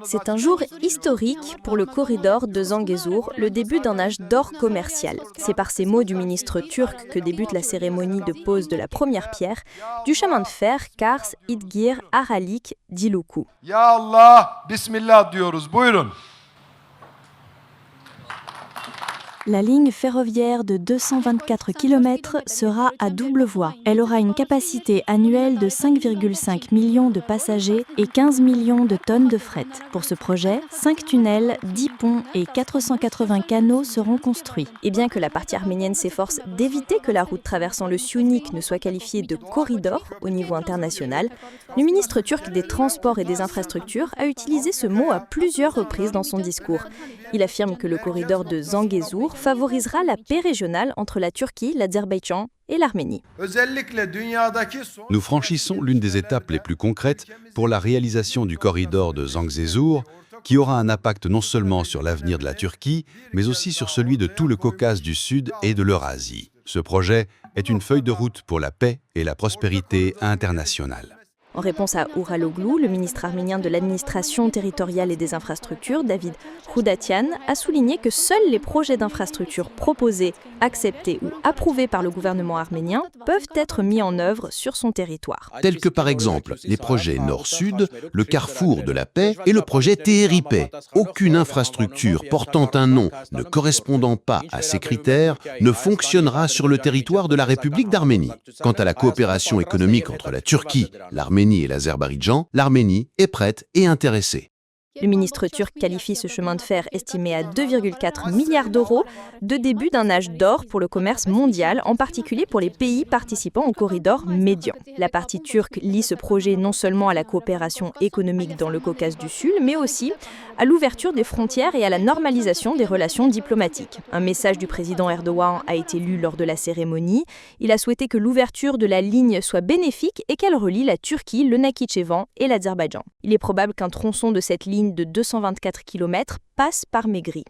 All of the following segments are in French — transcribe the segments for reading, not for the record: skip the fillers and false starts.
C'est un jour historique pour le corridor de Zangezur, le début d'un âge d'or commercial. C'est par ces mots du ministre turc que débute la cérémonie de pose de la première pierre du chemin de fer Kars-İdgir-Aralik-Diluku. Ya Allah, Bismillah diyoruz. Buyurun. La ligne ferroviaire de 224 km sera à double voie. Elle aura une capacité annuelle de 5,5 millions de passagers et 15 millions de tonnes de fret. Pour ce projet, 5 tunnels, 10 ponts et 480 canaux seront construits. Et bien que la partie arménienne s'efforce d'éviter que la route traversant le Syunik ne soit qualifiée de corridor au niveau international, le ministre turc des Transports et des Infrastructures a utilisé ce mot à plusieurs reprises dans son discours. Il affirme que le corridor de Zangezur favorisera la paix régionale entre la Turquie, l'Azerbaïdjan et l'Arménie. Nous franchissons l'une des étapes les plus concrètes pour la réalisation du corridor de Zangezur, qui aura un impact non seulement sur l'avenir de la Turquie, mais aussi sur celui de tout le Caucase du Sud et de l'Eurasie. Ce projet est une feuille de route pour la paix et la prospérité internationale. En réponse à Uraloglu, le ministre arménien de l'administration territoriale et des infrastructures, David Khoudatian, a souligné que seuls les projets d'infrastructures proposés, acceptés ou approuvés par le gouvernement arménien peuvent être mis en œuvre sur son territoire. Tels que par exemple les projets Nord-Sud, le carrefour de la paix et le projet Teheri-Paix. Aucune infrastructure portant un nom ne correspondant pas à ces critères ne fonctionnera sur le territoire de la République d'Arménie. Quant à la coopération économique entre la Turquie, l'Arménie et l'Azerbaïdjan, l'Arménie est prête et intéressée. Le ministre turc qualifie ce chemin de fer estimé à 2,4 milliards d'euros de début d'un âge d'or pour le commerce mondial, en particulier pour les pays participant au corridor médian. La partie turque lie ce projet non seulement à la coopération économique dans le Caucase du Sud, mais aussi à l'ouverture des frontières et à la normalisation des relations diplomatiques. Un message du président Erdogan a été lu lors de la cérémonie. Il a souhaité que l'ouverture de la ligne soit bénéfique et qu'elle relie la Turquie, le Nakhitchevan et l'Azerbaïdjan. Il est probable qu'un tronçon de cette ligne de 224 km passe par Megri.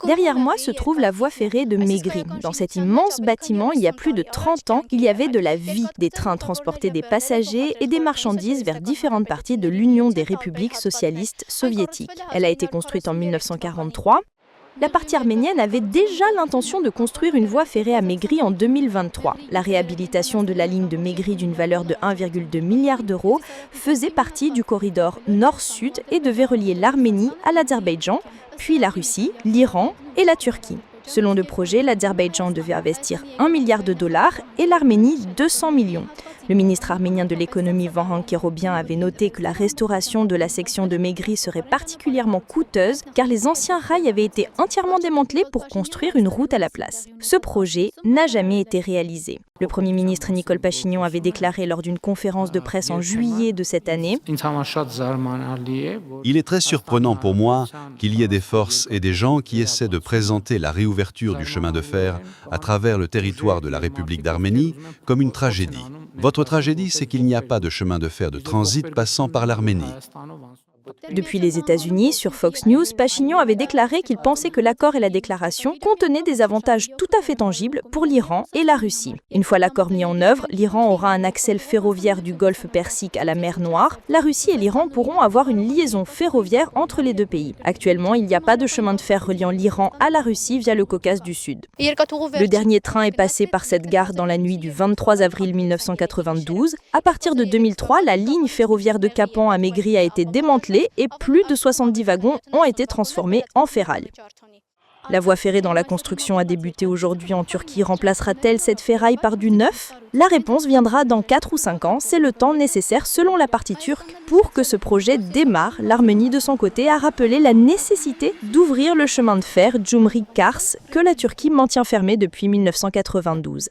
Derrière moi se trouve la voie ferrée de Megri. Dans cet immense bâtiment, il y a plus de 30 ans, il y avait de la vie. Des trains transportaient des passagers et des marchandises vers différentes parties de l'Union des républiques socialistes soviétiques. Elle a été construite en 1943. La partie arménienne avait déjà l'intention de construire une voie ferrée à Megri en 2023. La réhabilitation de la ligne de Megri d'une valeur de 1,2 milliard d'euros faisait partie du corridor nord-sud et devait relier l'Arménie à l'Azerbaïdjan, puis la Russie, l'Iran et la Turquie. Selon le projet, l'Azerbaïdjan devait investir 1 milliard de dollars et l'Arménie 200 millions. Le ministre arménien de l'économie Vahan Kerobian avait noté que la restauration de la section de Megri serait particulièrement coûteuse car les anciens rails avaient été entièrement démantelés pour construire une route à la place. Ce projet n'a jamais été réalisé. Le Premier ministre Nicole Pachinian avait déclaré lors d'une conférence de presse en juillet de cette année « Il est très surprenant pour moi qu'il y ait des forces et des gens qui essaient de présenter la réouverture du chemin de fer à travers le territoire de la République d'Arménie comme une tragédie. Votre tragédie, c'est qu'il n'y a pas de chemin de fer de transit passant par l'Arménie. » Depuis les États-Unis, sur Fox News, Pachinian avait déclaré qu'il pensait que l'accord et la déclaration contenaient des avantages tout à fait tangibles pour l'Iran et la Russie. Une fois l'accord mis en œuvre, l'Iran aura un accès ferroviaire du golfe Persique à la mer Noire. La Russie et l'Iran pourront avoir une liaison ferroviaire entre les deux pays. Actuellement, il n'y a pas de chemin de fer reliant l'Iran à la Russie via le Caucase du Sud. Le dernier train est passé par cette gare dans la nuit du 23 avril 1992. À partir de 2003, la ligne ferroviaire de Kapan à Megri a été démantelée et plus de 70 wagons ont été transformés en ferraille. La voie ferrée dans la construction a débuté aujourd'hui en Turquie. Remplacera-t-elle cette ferraille par du neuf ? La réponse viendra dans 4 ou 5 ans. C'est le temps nécessaire, selon la partie turque, pour que ce projet démarre. L'Arménie, de son côté, a rappelé la nécessité d'ouvrir le chemin de fer Gjumri-Kars, que la Turquie maintient fermé depuis 1992.